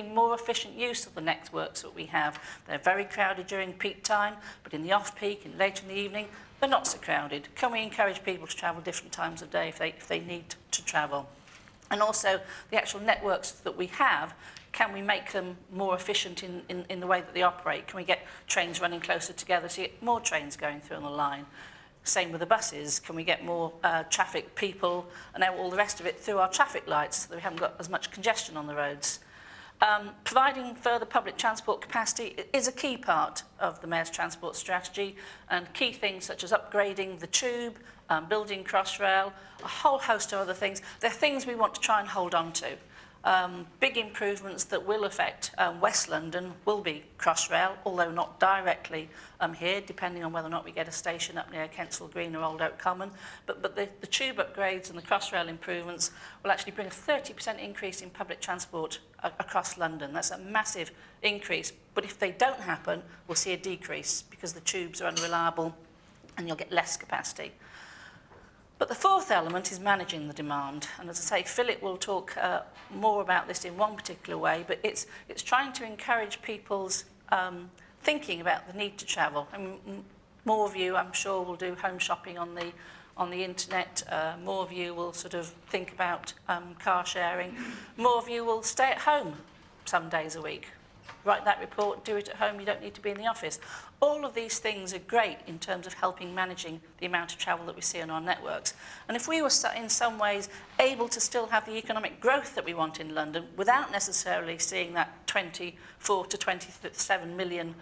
more efficient use of the networks that we have. They're very crowded during peak time, but in the off-peak and later in the evening, they're not so crowded. Can we encourage people to travel different times of day if they need to travel? And also, the actual networks that we have, can we make them more efficient in the way that they operate? Can we get trains running closer together so you get more trains going through on the line? Same with the buses. Can we get more traffic, people, and all the rest of it through our traffic lights so that we haven't got as much congestion on the roads? Providing further public transport capacity is a key part of the Mayor's transport strategy, and key things such as upgrading the tube, building Crossrail, a whole host of other things. They're things we want to try and hold on to. Big improvements that will affect West London will be Crossrail, although not directly here, depending on whether or not we get a station up near Kensal Green or Old Oak Common. But the tube upgrades and the Crossrail improvements will actually bring a 30% increase in public transport across London. That's a massive increase. But if they don't happen, we'll see a decrease because the tubes are unreliable and you'll get less capacity. But the fourth element is managing the demand. And as I say, Philip will talk more about this in one particular way, but it's trying to encourage people's thinking about the need to travel. I mean, more of you, I'm sure, will do home shopping on the internet. More of you will sort of think about car sharing. More of you will stay at home some days a week. Write that report, do it at home, you don't need to be in the office. All of these things are great in terms of helping managing the amount of travel that we see on our networks. And if we were in some ways able to still have the economic growth that we want in London without necessarily seeing that 24 to 27 million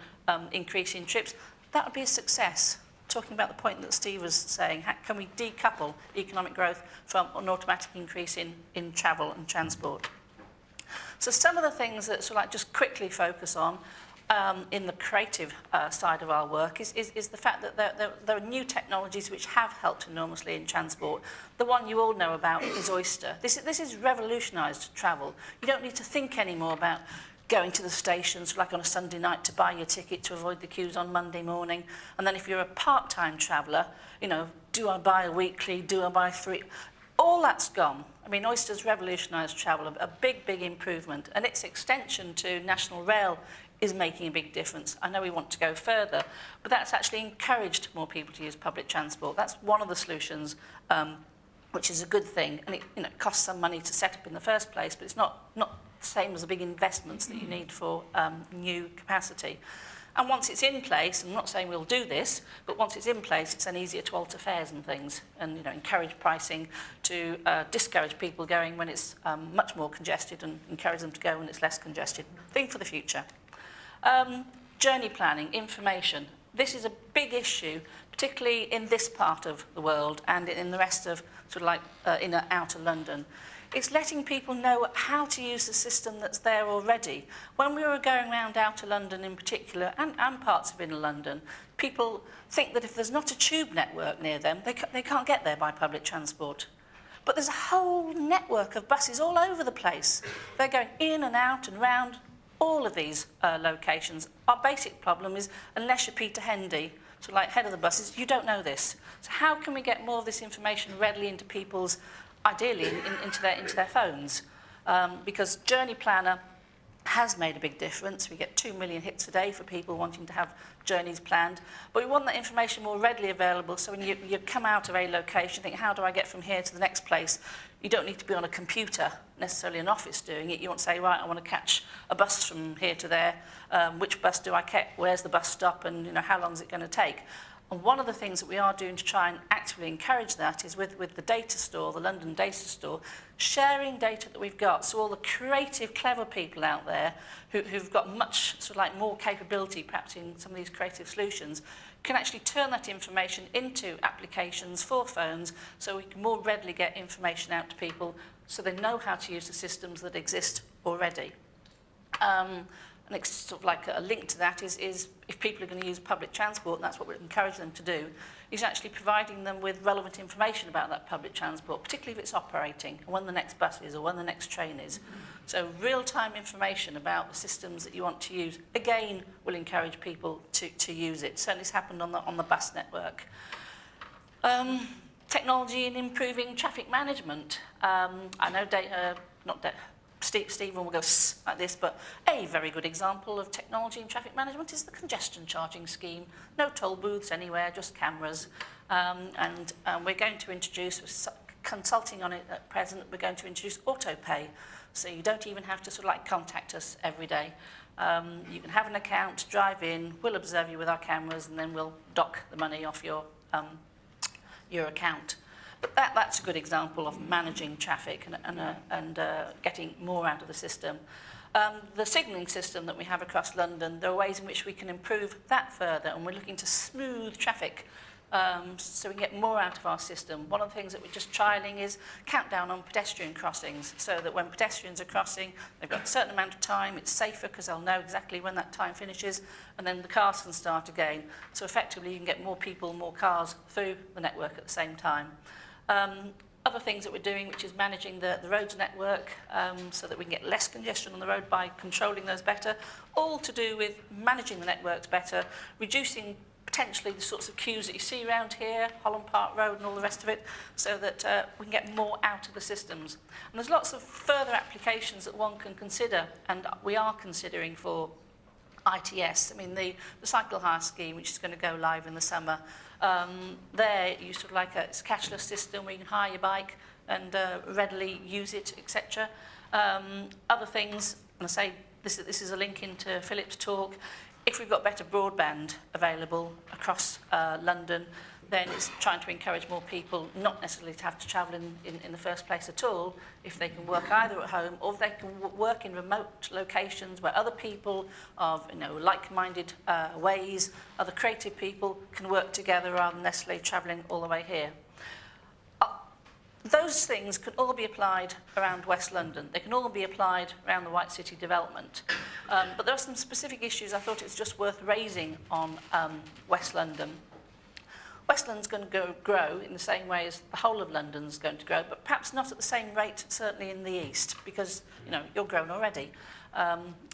increase in trips, that would be a success. Talking about the point that Steve was saying, how can we decouple economic growth from an automatic increase in travel and transport? So some of the things that sort of like just quickly focus on in the creative side of our work is the fact that there are new technologies which have helped enormously in transport. The one you all know about is Oyster. This has revolutionised travel. You don't need to think anymore about going to the stations like on a Sunday night to buy your ticket to avoid the queues on Monday morning. And then if you're a part-time traveller, you know, do I buy a weekly, do I buy 3? All that's gone. I mean, Oyster's revolutionised travel, a big, big improvement. And its extension to National Rail is making a big difference. I know we want to go further, but that's actually encouraged more people to use public transport. That's one of the solutions, which is a good thing. And it costs some money to set up in the first place, but it's not the same as the big investments that you need for new capacity. And once it's in place, I'm not saying we'll do this, but once it's in place, it's then easier to alter fares and things, and encourage pricing to discourage people going when it's much more congested and encourage them to go when it's less congested. Think for the future. Journey planning, information. This is a big issue, particularly in this part of the world and in the rest of sort of like inner outer London. It's letting people know how to use the system that's there already. When we were going around outer London in particular, and parts of inner London, people think that if there's not a tube network near them, they can't get there by public transport. But there's a whole network of buses all over the place. They're going in and out and round all of these locations. Our basic problem is, unless you're Peter Hendy, so like head of the buses, you don't know this. So how can we get more of this information readily into people's, ideally into their phones? Because Journey Planner has made a big difference. We get 2 million hits a day for people wanting to have journeys planned. But we want that information more readily available, so when you come out of a location, think, how do I get from here to the next place? You don't need to be on a computer, necessarily an office doing it. You want to say, right, I want to catch a bus from here to there. Which bus do I catch? Where's the bus stop? And how long is it going to take? And one of the things that we are doing to try and actively encourage that is with the data store, the London data store, sharing data that we've got. So all the creative, clever people out there who've got much sort of like more capability perhaps in some of these creative solutions can actually turn that information into applications for phones so we can more readily get information out to people so they know how to use the systems that exist already. And it's sort of like a link to that is if people are going to use public transport, and that's what we encourage them to do, is actually providing them with relevant information about that public transport, particularly if it's operating, and when the next bus is or when the next train is. So real-time information about the systems that you want to use, again, will encourage people to use it. Certainly it's happened on the bus network. Technology in improving traffic management. I know Stephen will go like this, but a very good example of technology in traffic management is the congestion charging scheme. No toll booths anywhere, just cameras. And we're going to introduce, consulting on it at present, we're going to introduce auto pay. So you don't even have to sort of like contact us every day. You can have an account, drive in, we'll observe you with our cameras, and then we'll dock the money off your account. But that's a good example of managing traffic and getting more out of the system. The signalling system that we have across London, there are ways in which we can improve that further, and we're looking to smooth traffic so we can get more out of our system. One of the things that we're just trialling is countdown on pedestrian crossings, so that when pedestrians are crossing, they've got a certain amount of time, it's safer because they'll know exactly when that time finishes, and then the cars can start again. So effectively you can get more people, more cars through the network at the same time. Other things that we're doing, which is managing the roads network so that we can get less congestion on the road by controlling those better, all to do with managing the networks better, reducing potentially the sorts of queues that you see around here, Holland Park Road and all the rest of it, so that we can get more out of the systems. And there's lots of further applications that one can consider, and we are considering for ITS. I mean, the cycle hire scheme, which is going to go live in the summer, there you sort of it's a cashless system where you can hire your bike and readily use it, etc. Other things, and I say this is a link into Philip's talk. If we've got better broadband available across London, then it's trying to encourage more people not necessarily to have to travel in the first place at all, if they can work either at home or if they can work in remote locations where other people of like-minded ways, other creative people can work together rather than necessarily travelling all the way here. Those things can all be applied around West London. They can all be applied around the White City development. But there are some specific issues I thought it's just worth raising on West London. West London's going to grow in the same way as the whole of London's going to grow, but perhaps not at the same rate, certainly in the east, because you're grown already.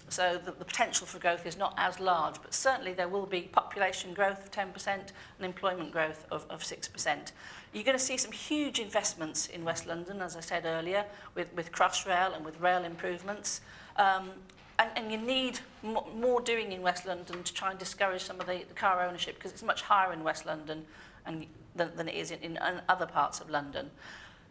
So the potential for growth is not as large, but certainly there will be population growth of 10% and employment growth of 6%. You're going to see some huge investments in West London, as I said earlier, with Crossrail and with rail improvements. And you need more doing in West London to try and discourage some of the car ownership, because it's much higher in West London than it is in other parts of London.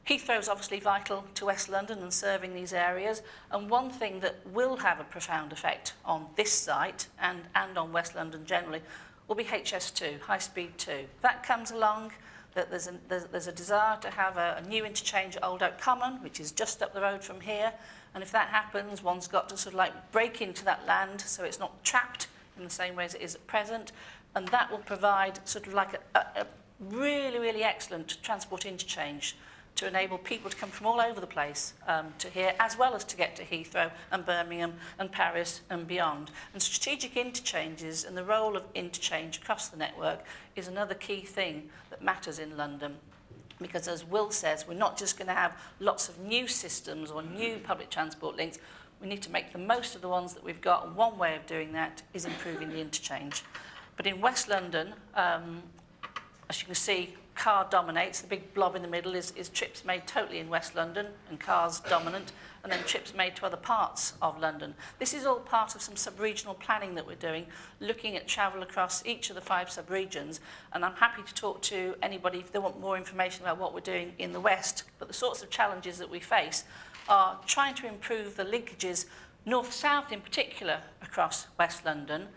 Heathrow is obviously vital to West London and serving these areas, and one thing that will have a profound effect on this site and on West London generally will be HS2, High Speed 2. That comes along, that there's a desire to have a new interchange at Old Oak Common, which is just up the road from here, and if that happens, one's got to sort of break into that land so it's not trapped in the same way as it is at present, and that will provide sort of a really, really excellent transport interchange to enable people to come from all over the place to here, as well as to get to Heathrow and Birmingham and Paris and beyond. And strategic interchanges and the role of interchange across the network is another key thing that matters in London. Because as Will says, we're not just going to have lots of new systems or new public transport links. We need to make the most of the ones that we've got, and one way of doing that is improving the interchange. But in West London, as you can see, car dominates. The big blob in the middle is trips made totally in West London, and cars dominant, and then trips made to other parts of London. This is all part of some sub-regional planning that we're doing, looking at travel across each of the 5 sub-regions, and I'm happy to talk to anybody if they want more information about what we're doing in the West. But the sorts of challenges that we face are trying to improve the linkages north-south in particular across West London,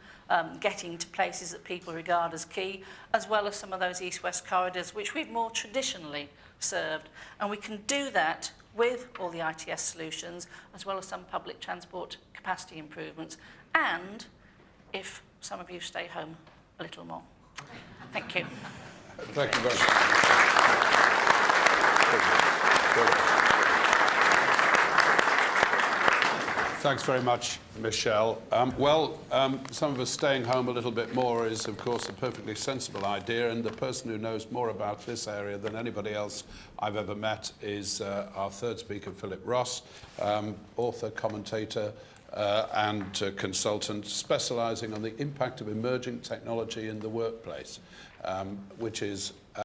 getting to places that people regard as key, as well as some of those east-west corridors which we've more traditionally served. And we can do that with all the ITS solutions, as well as some public transport capacity improvements, and if some of you stay home a little more. Thank you. Thank you very much. Thanks very much, Michele. Some of us staying home a little bit more is, of course, a perfectly sensible idea, and the person who knows more about this area than anybody else I've ever met is our third speaker, Philip Ross, author, commentator, and consultant specialising on the impact of emerging technology in the workplace, which is